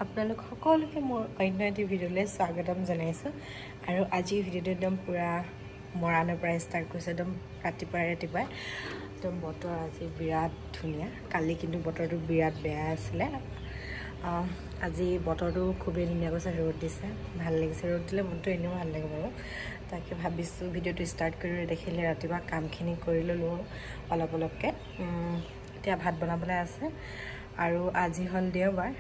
আপোনালোক সকলোকে মোৰ অন্য এটি ভিডিঅ'লৈ স্বাগতম জনাইছোঁ আৰু আজি ভিডিঅ'টো একদম পুৰা মৰাণৰ পৰা ষ্টাৰ্ট কৰিছে একদম ৰাতিপুৱাই একদম বতৰ আজি বিৰাট ধুনীয়া কালি কিন্তু বতৰটো বিৰাট বেয়া আছিলে আজি বতৰটো খুবেই ধুনীয়া কৈছে ৰ'দ দিছে ভাল লাগিছে ৰ'দ দিলে মনটো এনেও ভাল লাগে বাৰু তাকে ভাবিছোঁ ভিডিঅ'টো ষ্টাৰ্ট কৰি দেখিলে ৰাতিপুৱা কামখিনি কৰি ল'লোঁ অলপকৈ এতিয়া ভাত বনাবলৈ আছে আৰু আজি হ'ল দেওবাৰ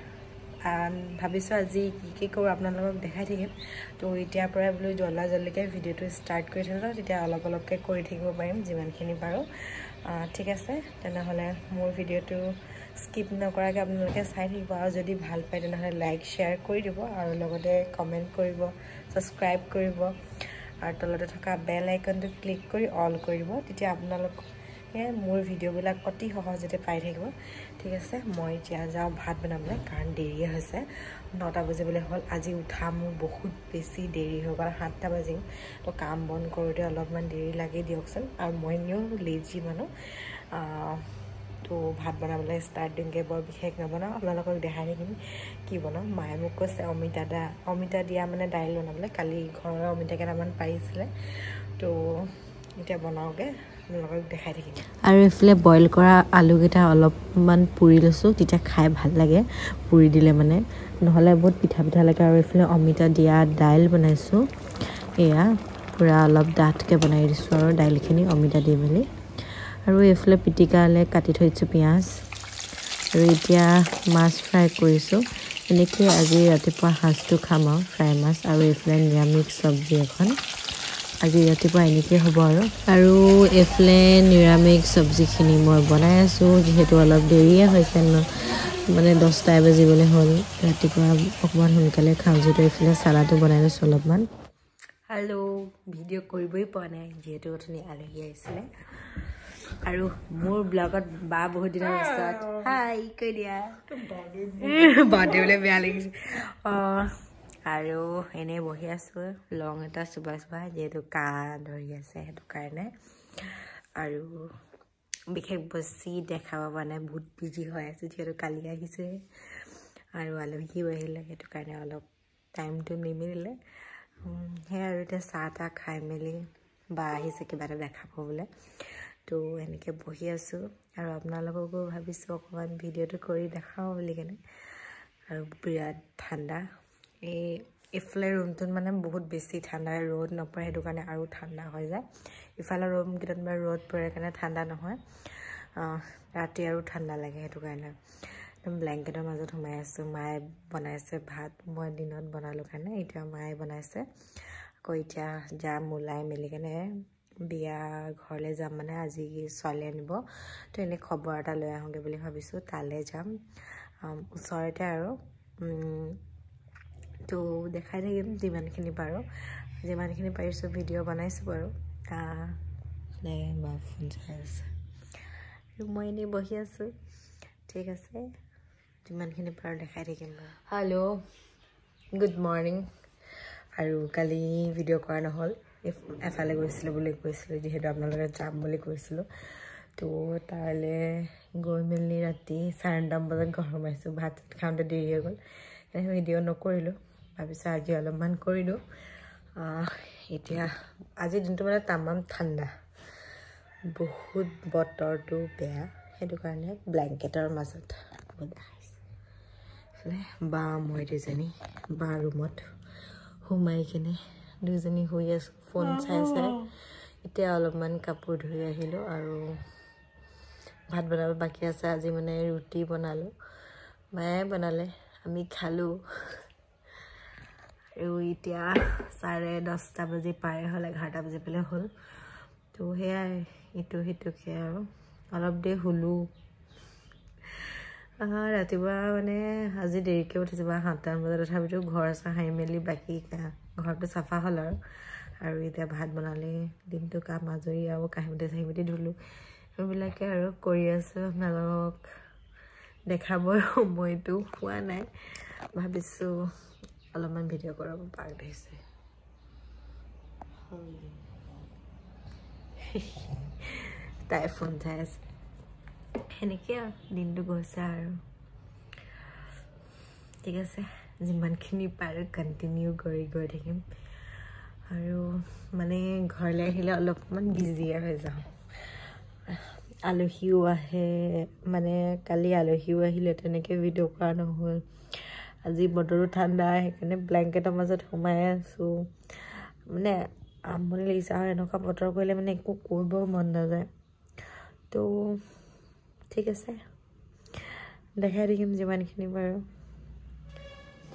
ভাবিছোঁ আজি কি কৰোঁ আপোনালোকক দেখাই থাকিম তো এতিয়াৰ পৰাই বোলো জল্দিকৈ ভিডিঅ'টো ষ্টাৰ্ট কৰি থাকোঁ তেতিয়া অলপকৈ কৰি থাকিব পাৰিম যিমানখিনি পাৰোঁ ঠিক আছে তেনেহ'লে মোৰ ভিডিঅ'টো স্কিপ নকৰাকৈ আপোনালোকে চাই থাকিব আৰু যদি ভাল পায় তেনেহ'লে লাইক শ্বেয়াৰ কৰি দিব আৰু লগতে কমেণ্ট কৰিব ছাবস্ক্ৰাইব কৰিব আৰু তলতে থকা বেল আইকনটো ক্লিক কৰি অল কৰি দিব তেতিয়া আপোনালোকে মোৰ ভিডিঅ'বিলাক অতি সহজতে পাই থাকিব ঠিক আছে মই এতিয়া যাওঁ ভাত বনাবলৈ কাৰণ দেৰিয়ে হৈছে 9টা বাজিবলৈ হ'ল আজি উঠা মোৰ বহুত বেছি দেৰি হৈ গ'ল 7টা বাজি তো কাম বন কৰোঁতে অলপমান দেৰি লাগি দিয়কচোন আৰু মই এনেও লেজি মানুহ তো ভাত বনাবলৈ ষ্টাৰ্ট দিমগৈ বৰ বিশেষ নবনাওঁ আপোনালোকক দেখাই থাকিম কি বনাওঁ মায়ে মোক কৈছে অমিতা দিয়া মানে দাইল বনাবলৈ কালি ঘৰৰ অমিতা কেইটামান পাৰিছিলে তো এতিয়া বনাওঁগৈ আপোনালোকক দেখাই থাকিম আৰু এইফালে বইল কৰা আলুকেইটা অলপমান পুৰি লৈছোঁ তেতিয়া খাই ভাল লাগে পুৰি দিলে মানে নহ'লে বহুত পিঠা লাগে আৰু এইফালে অমিতা দিয়া দাইল বনাইছোঁ এয়া পূৰা অলপ ডাঠকৈ বনাই দিছোঁ আৰু দাইলখিনি অমিতা দি মেলি আৰু এইফালে পিটিকালৈ কাটি থৈছোঁ পিঁয়াজ আৰু এতিয়া মাছ ফ্ৰাই কৰিছোঁ এনেকৈ আজি ৰাতিপুৱা সাঁজটো খাম আৰু ফ্ৰাই মাছ আৰু এইফালে নিৰামিষ চব্জি এখন আজি ৰাতিপুৱা এনেকৈ হ'ব আৰু এইফালে নিৰামিষ চব্জিখিনি মই বনাই আছোঁ যিহেতু অলপ দেৰিয়ে হৈছে মানে 10টা বাজিবলৈ হ'ল ৰাতিপুৱা অকণমান সোনকালে খাওঁ যিহেতু এইফালে চালাডো বনাই লৈছোঁ অলপমান হেল্ল' ভিডিঅ' কৰিবই পোৱা নাই যিহেতু অথনি আলহী আহিছিলে আৰু মোৰ ব্লগত বা বহুত দিনৰ পিছত হাই কৈ দিয়া বাৰ্থডে বেয়া লাগিছে আৰু এনেই বহি আছোঁ লং এটা চোবাই যিহেতু কাহ ধৰি আছে সেইটো কাৰণে আৰু বিশেষ বেছি দেখাব পৰা নাই বহুত বিজি হৈ আছোঁ যিহেতু কালি আহিছে আৰু আলহীও আহিলে সেইটো কাৰণে অলপ টাইমটো নিমিলিলে সেয়া আৰু এতিয়া চাহ তাহ খাই মেলি বা আহিছে কিবা এটা দেখাব বোলে তো এনেকৈ বহি আছোঁ আৰু আপোনালোককো ভাবিছোঁ অকণমান ভিডিঅ'টো কৰি দেখাওঁ বুলি কেনে আৰু বিৰাট ঠাণ্ডা এইফালে ৰুমটোত মানে বহুত বেছি ঠাণ্ডা ৰ'দ নপৰে সেইটো কাৰণে আৰু ঠাণ্ডা হৈ যায় ইফালে ৰুমকেইটাত মানে ৰ'দ পৰে কাৰণে ঠাণ্ডা নহয় ৰাতি আৰু ঠাণ্ডা লাগে সেইটো কাৰণে একদম ব্লেংকেটৰ মাজত সোমাই আছোঁ মায়ে বনাইছে ভাত মই দিনত বনালোঁ কাৰণে এতিয়া মায়ে বনাইছে আকৌ এতিয়া যাম ওলাই মেলি কেনে বিয়া ঘৰলৈ যাম মানে আজি ছোৱালী আনিব তো এনেই খবৰ এটা লৈ আহোঁগৈ বুলি ভাবিছোঁ তালৈ যাম ওচৰতে আৰু তো দেখাই থাকিম যিমানখিনি পাৰোঁ যিমানখিনি পাৰিছোঁ ভিডিঅ' বনাইছোঁ বাৰু বা ফোন চাই আছে আৰু মই এনেই বহি আছোঁ ঠিক আছে যিমানখিনি পাৰোঁ দেখাই থাকিম বাৰু হেল্ল' গুড মৰ্ণিং আৰু কালি ভিডিঅ' কৰা নহ'ল এফালে গৈছিলোঁ বুলি কৈছিলোঁ যিহেতু আপোনালোকে যাম বুলি কৈছিলোঁ তো তালৈ গৈ মেলি ৰাতি 9:30 বজাত ঘৰ সোমাইছোঁ ভাত খাওঁতে দেৰি হৈ গ'ল এনেকৈ ভিডিঅ' নকৰিলোঁ ভাবিছোঁ আজি অলপমান কৰি দিওঁ এতিয়া আজিৰ দিনটো মানে তামাম ঠাণ্ডা বহুত বতৰটো বেয়া সেইটো কাৰণে ব্লেংকেটৰ মাজত বা মই দুজনী বা ৰুমত সোমাই কিনে দুজনী শুই আছোঁ ফোন চাই এতিয়া অলপমান কাপোৰ ধুই আহিলোঁ আৰু ভাত বনাব বাকী আছে আজি মানে ৰুটি বনালোঁ মায়ে বনালে আমি খালোঁ আৰু এতিয়া 10:30 বাজি পাৰে হ'ল 11টা বাজি পেলাই হ'ল তো সেয়াই ইটো সিটোকৈ আৰু অলপ দেৰি শুলোঁ ৰাতিপুৱা মানে আজি দেৰিকৈ উঠিছোঁ বা 7টা বজাত তথাপিতো ঘৰ সাৰি মেলি বাকী ঘৰটো চাফা হ'ল আৰু এতিয়া ভাত বনালে দিনটো কাম আজৰি আৰু কাঁহী-বাতি ধুলোঁ সেইবিলাকে আৰু কৰি আছোঁ আপোনালোকক দেখাবৰ সময়টো পোৱা নাই ভাবিছোঁ অলপমান ভিডিঅ' কৰাব পাৰ্ট হৈছে তাই ফোন চাই আছে সেনেকৈ আৰু দিনটো গৈছে আৰু ঠিক আছে যিমানখিনি পাৰোঁ কণ্টিনিউ কৰি গৈ থাকিম আৰু মানে ঘৰলৈ আহিলে অলপমান বিজিয়ে হৈ যাওঁ আলহীও আহে মানে কালি আলহীও আহিলে তেনেকৈ ভিডিঅ' কৰা নহ'ল আজি বতৰো ঠাণ্ডা সেইকাৰণে ব্লেংকেটৰ মাজত সোমাই আছোঁ মানে আমনি লাগিছে আৰু এনেকুৱা বতৰ কৰিলে মানে একো কৰিব মন নাযায় তো ঠিক আছে দেখাই থাকিম যিমানখিনি বাৰু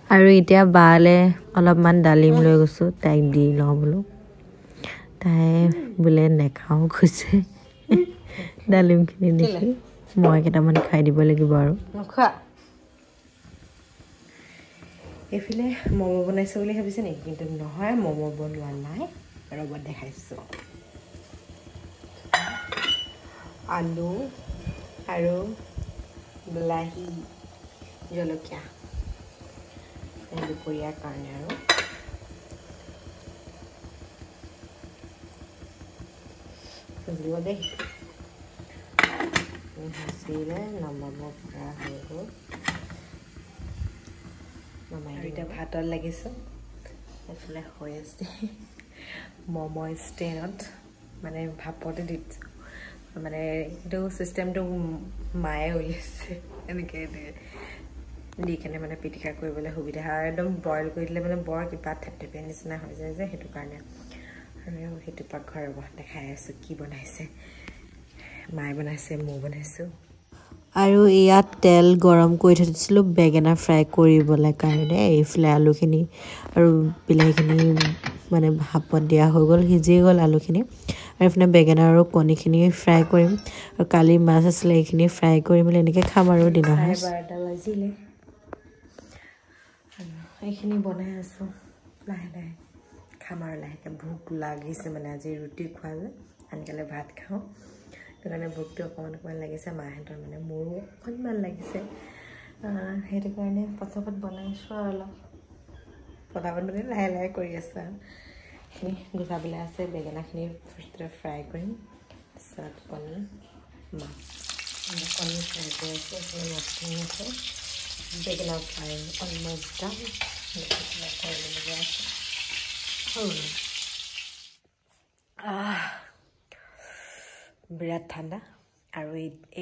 আৰু এতিয়া বালে অলপমান ডালিম লৈ গৈছোঁ তাইক দি লওঁ বোলো তাই বোলে নেখাওঁ কৈছে ডালিমখিনি দেখি মই কেইটামান খাই দিব লাগিব আৰু নোখোৱা এইফালে ম'ম' বনাইছোঁ বুলি ভাবিছে নেকি কিন্তু নহয় ম'ম' বনোৱা নাই ৰ'বত দেখাইছোঁ আলু আৰু বিলাহী জলকীয়া দুপৰীয়াৰ কাৰণে আৰু বুজিব দেই সাঁচিলে নমাব পৰা হৈ গ'ল নমাই এতিয়া ভাতত লাগিছোঁ এইফালে হৈ আছে ম'ম' ষ্টেণ্ডত মানে ভাপতে দি দিছোঁ মানে এইটো চিষ্টেমটো মায়ে উলিয়াইছে এনেকৈ দি কেনে মানে পিটিকা কৰিবলৈ সুবিধা হয় একদম বইল কৰি দিলে মানে বৰ কিবা থেপথেপীয়া নিচিনা হৈ যায় যে সেইটো কাৰণে আৰু সেইটো পাকঘৰ ৰ'ব দেখাই আছোঁ কি বনাইছে মায়ে বনাইছে মই বনাইছোঁ আৰু ইয়াত তেল গৰম কৰি থৈ দিছিলোঁ বেঙেনা ফ্ৰাই কৰিবলৈ কাৰণে এইফালে আলুখিনি আৰু বিলাহীখিনি মানে ভাপত দিয়া হৈ গ'ল সিজি গ'ল আলুখিনি আৰু এইফালে বেঙেনা আৰু কণীখিনি ফ্ৰাই কৰিম আৰু কালি মাছ আছিলে এইখিনি ফ্ৰাই কৰি মেলি এনেকৈ খাম আৰু দিনৰ সাঁজ 12টা বাজিলে এইখিনি বনাই আছোঁ লাহে লাহে খাম আৰু লাহেকৈ ভোক লাগিছে মানে আজি ৰুটি খোৱা যে আনকালে ভাত খাওঁ সেইটো কাৰণে ভোকটো অকণমান লাগিছে মাহঁতৰ মানে মোৰো অকণমান লাগিছে সেইটো কাৰণে পটাপট বনাইছোঁ আৰু অলপ পটাপট মানে লাহে লাহে কৰি আছোঁ আৰু এইখিনি গুচাবলৈ আছে বেঙেনাখিনি ফাৰ্ষ্টতে ফ্ৰাই কৰিম তাৰপিছত কণী মাছ কণী ফ্ৰাই কৰি আছোঁ এইখিনি মাছখিনি আছে বেঙেনা ফ্ৰাই অলমষ্ট ডান বিৰাট ঠাণ্ডা আৰু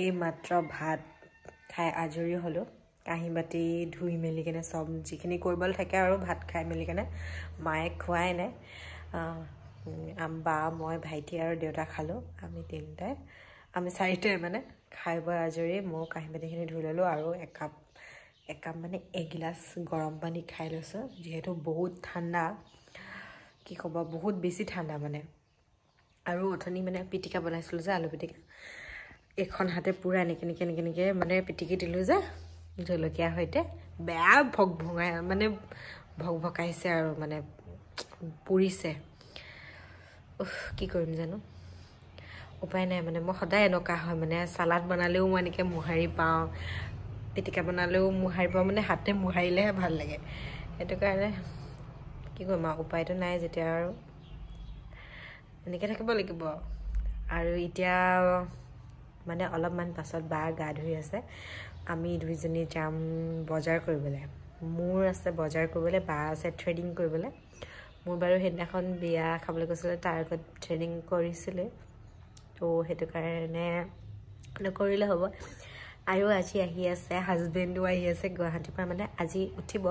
এই মাত্ৰ ভাত খাই আজৰি হ'লোঁ কাঁহী বাতি ধুই মেলি কেনে চব যিখিনি কৰিবলৈ থাকে আৰু ভাত খাই মেলি কেনে মায়ে খোৱাই নাই বা মই ভাইটি আৰু দেউতা খালোঁ আমি তিনিটাই আমি চাৰিটাই মানে খাই বৈ আজৰি মই কাঁহী বাতিখিনি ধুই ল'লোঁ আৰু একাপ মানে এগিলাচ গৰম পানী খাই লৈছোঁ যিহেতু বহুত ঠাণ্ডা কি ক'ব বহুত বেছি ঠাণ্ডা মানে আৰু অথনি মানে পিটিকা বনাইছিলোঁ যে আলু পিটিকা এখন হাতে পূৰা এনেকৈ মানে পিটিকি দিলোঁ যে জলকীয়াৰ সৈতে বেয়া ভকাইছে আৰু মানে পুৰিছে কি কৰিম জানো উপায় নাই মানে মই সদায় এনেকুৱা হয় মানে চালাড বনালেও মই এনেকৈ মোহাৰি পাওঁ পিটিকা বনালেও মোহাৰি পাওঁ মানে হাতে মোহাৰিলেহে ভাল লাগে সেইটো কাৰণে কি কৰিম আৰু উপায়টো নাই যেতিয়া আৰু এনেকৈ থাকিব লাগিব আৰু এতিয়া মানে অলপমান পাছত বা গা ধুই আছে আমি দুইজনী যাম বজাৰ কৰিবলৈ মোৰ আছে বজাৰ কৰিবলৈ বা আছে থ্ৰেডিং কৰিবলৈ মোৰ বাৰু সেইদিনাখন বিয়া খাবলৈ গৈছিলে তাৰ আগত থ্ৰেডিং কৰিছিলে তো সেইটো কাৰণে নকৰিলে হ'ব আৰু আজি আহি আছে হাজবেণ্ডো আহি আছে গুৱাহাটীৰ পৰা মানে আজি উঠিব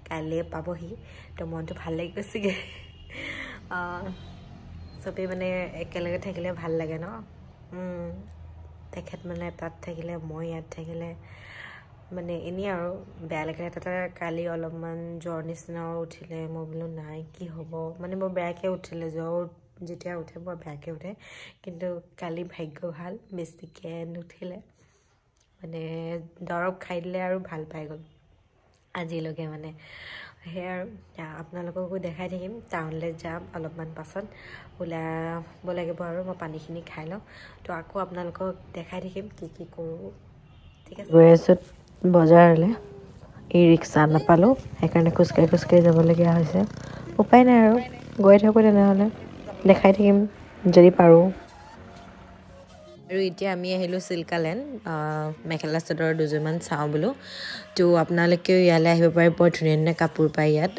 কাইলৈ পাবহি তো মনটো ভাল লাগি গৈছেগৈ চবেই মানে একেলগে থাকিলে ভাল লাগে ন তেখেত মানে তাত থাকিলে মই ইয়াত থাকিলে মানে এনেই আৰু বেয়া লাগে তাতে কালি অলপমান জ্বৰ নিচিনাও উঠিলে মই বোলো নাই কি হ'ব মানে বৰ বেয়াকৈ উঠিলে জ্বৰ যেতিয়া উঠে বৰ বেয়াকৈ উঠে কিন্তু কালি ভাগ্য ভাল বেছিকৈ নুঠিলে মানে দৰৱ খাই দিলে আৰু ভাল পাই গ'ল আজিলৈকে মানে সেয়া আৰু আপোনালোককো দেখাই থাকিম টাউনলৈ যাম অলপমান পাছত ওলাব লাগিব আৰু মই পানীখিনি খাই লওঁ তো আকৌ আপোনালোকক দেখাই থাকিম কি কৰোঁ ঠিক আছে গৈ আছোঁ বজাৰলৈ ই ৰিক্সা নাপালোঁ সেইকাৰণে খোজকাঢ়ি যাবলগীয়া হৈছে উপায় নাই আৰু গৈ থাকোঁ তেনেহ'লে দেখাই থাকিম যদি পাৰোঁ আৰু এতিয়া আমি আহিলোঁ চিল্কালেণ্ড মেখেলা চাদৰ দুযোৰমান চাওঁ বোলো তো আপোনালোকেও ইয়ালৈ আহিব পাৰে বৰ ধুনীয়া ধুনীয়া কাপোৰ পায় ইয়াত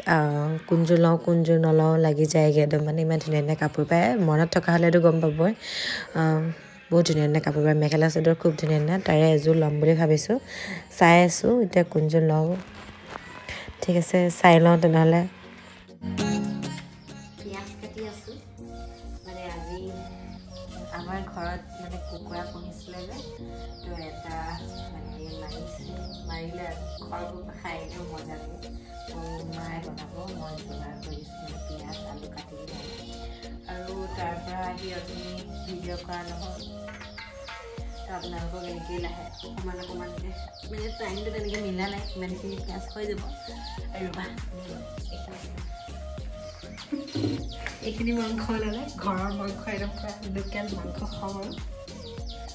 কোনযোৰ লওঁ কোনযোৰ নলওঁ লাগি যায়গৈ একদম মানে ইমান ধুনীয়া ধুনীয়া কাপোৰ পায় মনত থকা হ'লেতো গম পাবই বহুত ধুনীয়া ধুনীয়া কাপোৰ পায় মেখেলা চাদৰ খুব ধুনীয়া ধুনীয়া তাৰে এযোৰ ল'ম বুলি ভাবিছোঁ চাই আছোঁ এতিয়া কোনযোৰ লওঁ ঠিক আছে চাই লওঁ তেনেহ'লে পিঁয়াজ কাটি আছোঁ মানে আজি আমাৰ ঘৰত মানে কুকুৰা পুহিছিলে যে তো এটা মানে মাৰিলে ঘৰবোৰ খাই এনেও মজা লাগে তো মায়ে বনাব মই যোগাৰ কৰিছোঁ পিঁয়াজ আলু কাটি আৰু তাৰপৰা আহি আপুনি ভিডিঅ' কৰা নহয় তো আপোনালোকক এনেকৈয়ে লাহে অকণমান অকণমানকৈ মানে টাইমটো তেনেকৈ মিলা নাই ইমানখিনি পিঁয়াজ হৈ যাব আৰু এইখিনি মাংস ল'লে ঘৰৰ মাংস একদম পূৰা লোকেল মাংস খাওঁ আৰু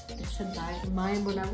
তাৰপিছত মায়ে বনাব